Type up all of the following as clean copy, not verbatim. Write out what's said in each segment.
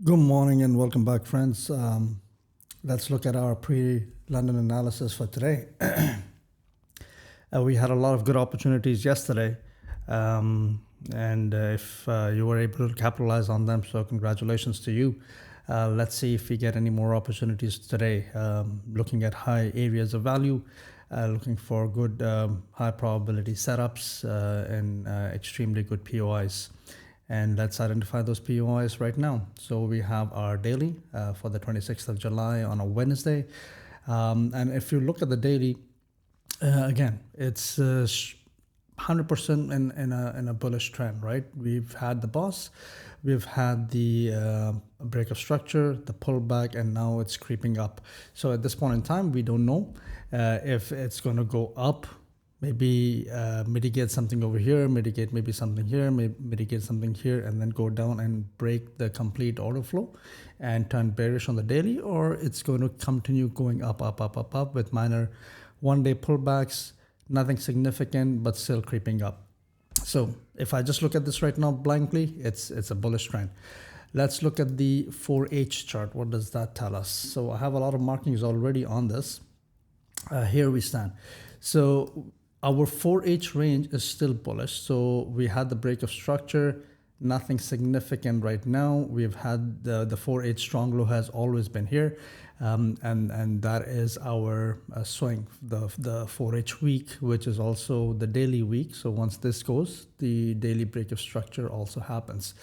Good morning and welcome back, friends. Let's look at our pre-London analysis for today. We had a lot of good opportunities yesterday, and if you were able to capitalize on them, so congratulations to you. Let's see if we get any more opportunities today. Looking at high areas of value, looking for good high probability setups and extremely good POIs. And let's identify those POIs right now. So we have our daily for the 26th of July on a Wednesday. And if you look at the daily, again, it's 100% in a bullish trend, right? We've had the boss, we've had the break of structure, the pullback, and now it's creeping up. So at this point in time, we don't know if it's going to go up, maybe mitigate something over here, mitigate maybe something here, mitigate something here, and then go down and break the complete order flow and turn bearish on the daily, or it's going to continue going up with minor one-day pullbacks, nothing significant, but still creeping up. So if I just look at this right now blankly, it's a bullish trend. Let's look at the 4H chart. What does that tell us? So I have a lot of markings already on this. Here we stand. So our 4H range is still bullish. So we had the break of structure, nothing significant right now. We've had the 4H strong low has always been here. And that is our swing, the 4H week, which is also the daily week. So once this goes, the daily break of structure also happens.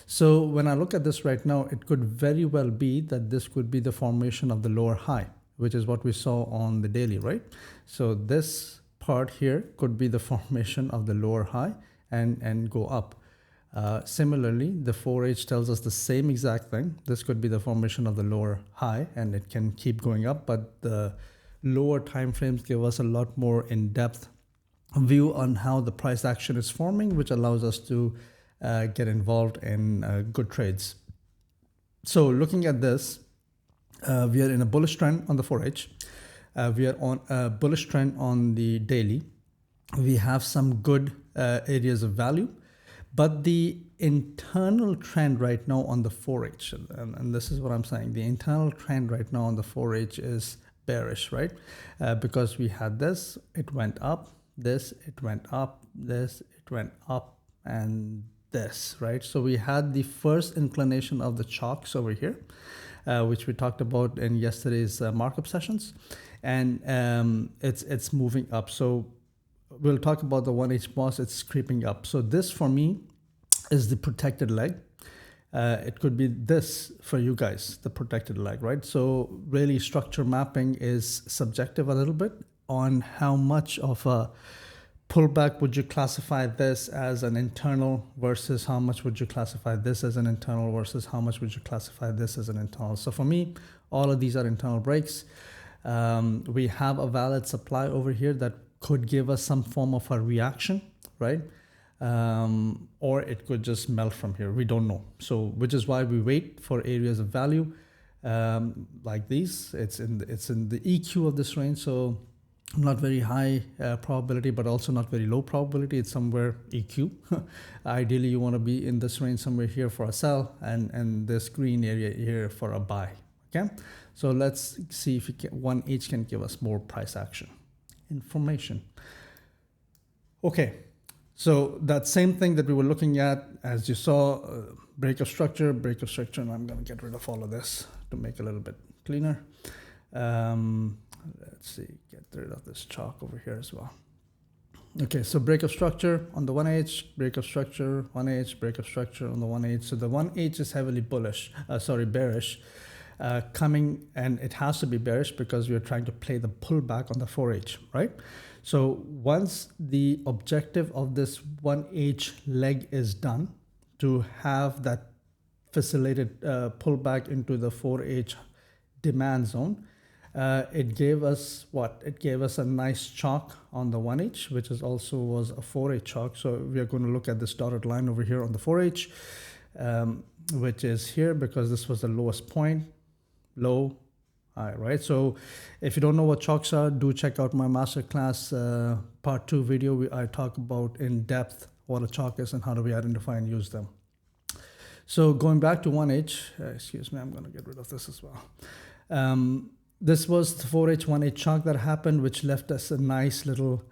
So when I look at this right now, it could very well be that this could be the formation of the lower high, which is what we saw on the daily, right? So this part here could be the formation of the lower high and go up. Similarly, the 4H tells us the same exact thing. This could be the formation of the lower high and it can keep going up, but the lower time frames give us a lot more in-depth view on how the price action is forming, which allows us to get involved in good trades. So looking at this, we are in a bullish trend on the 4H. We are on a bullish trend on the daily. We have some good areas of value, but the internal trend right now on the 4H, and this is what I'm saying, the internal trend right now on the 4H is bearish, right? Because we had this, it went up, this, it went up, this, it went up, and this, right? So we had the first inclination of the chalks over here, which we talked about in yesterday's markup sessions, and it's moving up. So we'll talk about the 1H boss, it's creeping up. So this for me is the protected leg. It could be this for you guys, the protected leg, right? So really structure mapping is subjective a little bit on how much of a pullback would you classify this as an internal versus how much would you classify this as an internal versus how much would you classify this as an internal. So for me, all of these are internal breaks. We have a valid supply over here that could give us some form of a reaction, right? Or it could just melt from here. We don't know. So which is why we wait for areas of value like these. It's in the EQ of this range. So not very high probability, but also not very low probability. It's somewhere EQ. Ideally, you want to be in this range somewhere here for a sell and this green area here for a buy. Okay, so let's see if 1H can give us more price action information. Okay, so that same thing that we were looking at, as you saw, break of structure, and I'm going to get rid of all of this to make it a little bit cleaner. Let's see, get rid of this chalk over here as well. Okay, so break of structure on the 1H, break of structure, 1H, break of structure on the 1H. So the 1H is heavily bearish, coming, and it has to be bearish because we are trying to play the pullback on the 4H, right? So once the objective of this 1H leg is done to have that facilitated pullback into the 4H demand zone, it gave us what? It gave us a nice chalk on the 1H, which is also was a 4H chalk. So we are going to look at this dotted line over here on the 4H, which is here because this was the lowest point, low, high, right? So if you don't know what chalks are, do check out my masterclass part 2 video. I talk about in depth what a chalk is and how do we identify and use them. So going back to 1H, excuse me, I'm going to get rid of this as well. This was the 4H 1H chunk that happened, which left us a nice little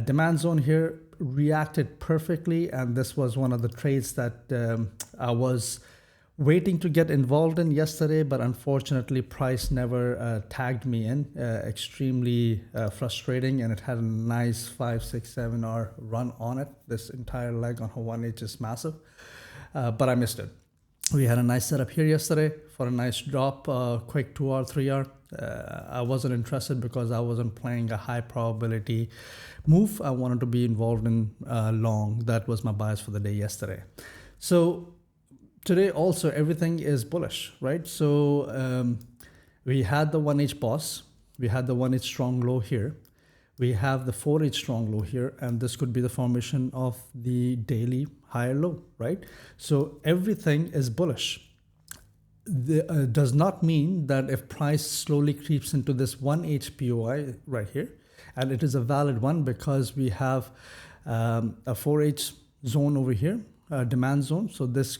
demand zone here, reacted perfectly, and this was one of the trades that I was waiting to get involved in yesterday, but unfortunately price never tagged me in. Extremely frustrating, and it had a nice 5, 6, 7 hour run on it. This entire leg on her 1H is massive, but I missed it. We had a nice setup here yesterday for a nice drop, quick 2 hour, 3 hour. I wasn't interested because I wasn't playing a high probability move. I wanted to be involved in long. That was my bias for the day yesterday. So today also everything is bullish, right? So we had the 1H boss, we had the 1H strong low here, we have the 4H strong low here, and this could be the formation of the daily higher low, right? So everything is bullish. Does not mean that if price slowly creeps into this 1H POI right here, and it is a valid one because we have a 4H zone over here, demand zone. So this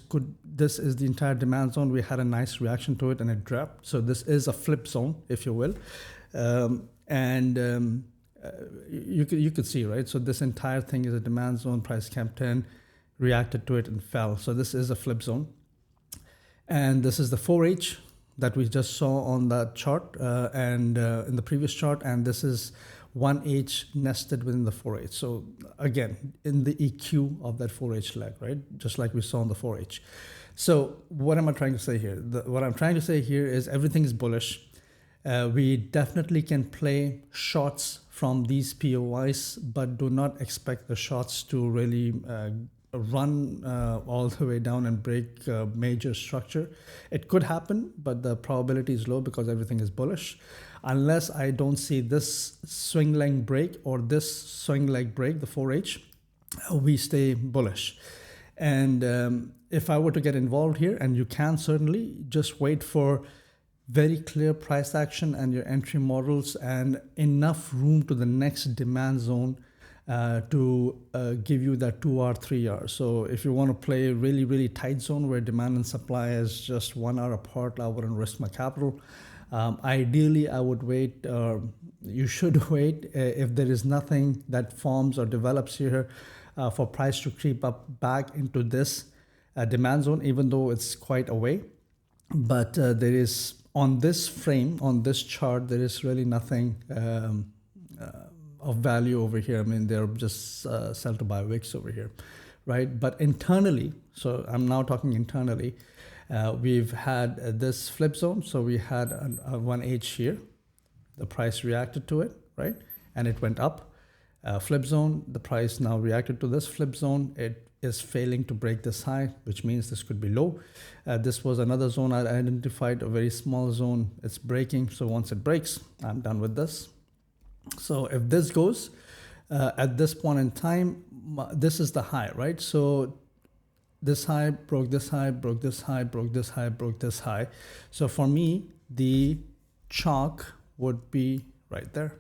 is the entire demand zone. We had a nice reaction to it and it dropped. So this is a flip zone, if you will. You could see, right? So this entire thing is a demand zone. Price kept in, reacted to it and fell. So this is a flip zone. And this is the 4H that we just saw on that chart and in the previous chart. And this is 1H nested within the 4H. So again, in the EQ of that 4H leg, right? Just like we saw on the 4H. So what am I trying to say here? What I'm trying to say here is everything is bullish. We definitely can play shots from these POIs, but do not expect the shots to really run all the way down and break major structure. It could happen, but the probability is low because everything is bullish. Unless I don't see this swing leg break or this swing leg break, the 4H, we stay bullish. And if I were to get involved here, and you can certainly just wait for very clear price action and your entry models and enough room to the next demand zone to give you that 2 hour, 3 hours. So if you want to play a really, really tight zone where demand and supply is just 1 hour apart, I wouldn't risk my capital. Ideally, I would wait, you should wait if there is nothing that forms or develops here for price to creep up back into this demand zone, even though it's quite away. But there is, on this frame, on this chart, there is really nothing of value over here. I mean, they're just sell to buy wicks over here, right? But internally, so I'm now talking internally, we've had this flip zone. So we had a 1H here, the price reacted to it, right? And it went up. Flip zone, the price now reacted to this flip zone. It is failing to break this high, which means this could be low. This was another zone I identified, a very small zone. It's breaking. So once it breaks, I'm done with this. So if this goes at this point in time, this is the high, right? So this high broke this high, broke this high, broke this high, broke this high. So for me, the chalk would be right there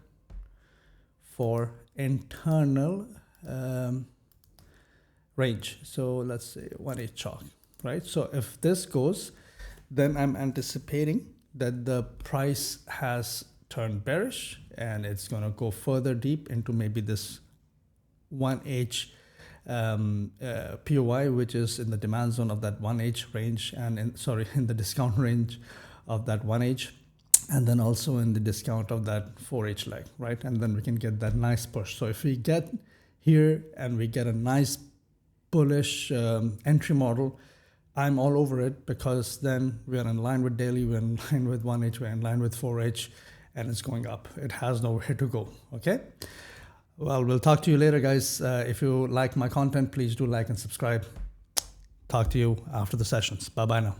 for internal range. So let's say 1H chalk, right? So if this goes, then I'm anticipating that the price has turned bearish and it's going to go further deep into maybe this 1H POI, which is in the demand zone of that 1H range and in the discount range of that 1H, and then also in the discount of that 4H leg, right? And then we can get that nice push. So if we get here and we get a nice bullish entry model, I'm all over it, because then we are in line with daily, we're in line with 1H, we're in line with 4H, and it's going up. It has nowhere to go, okay? Well, we'll talk to you later, guys. If you like my content, please do like and subscribe. Talk to you after the sessions. Bye-bye now.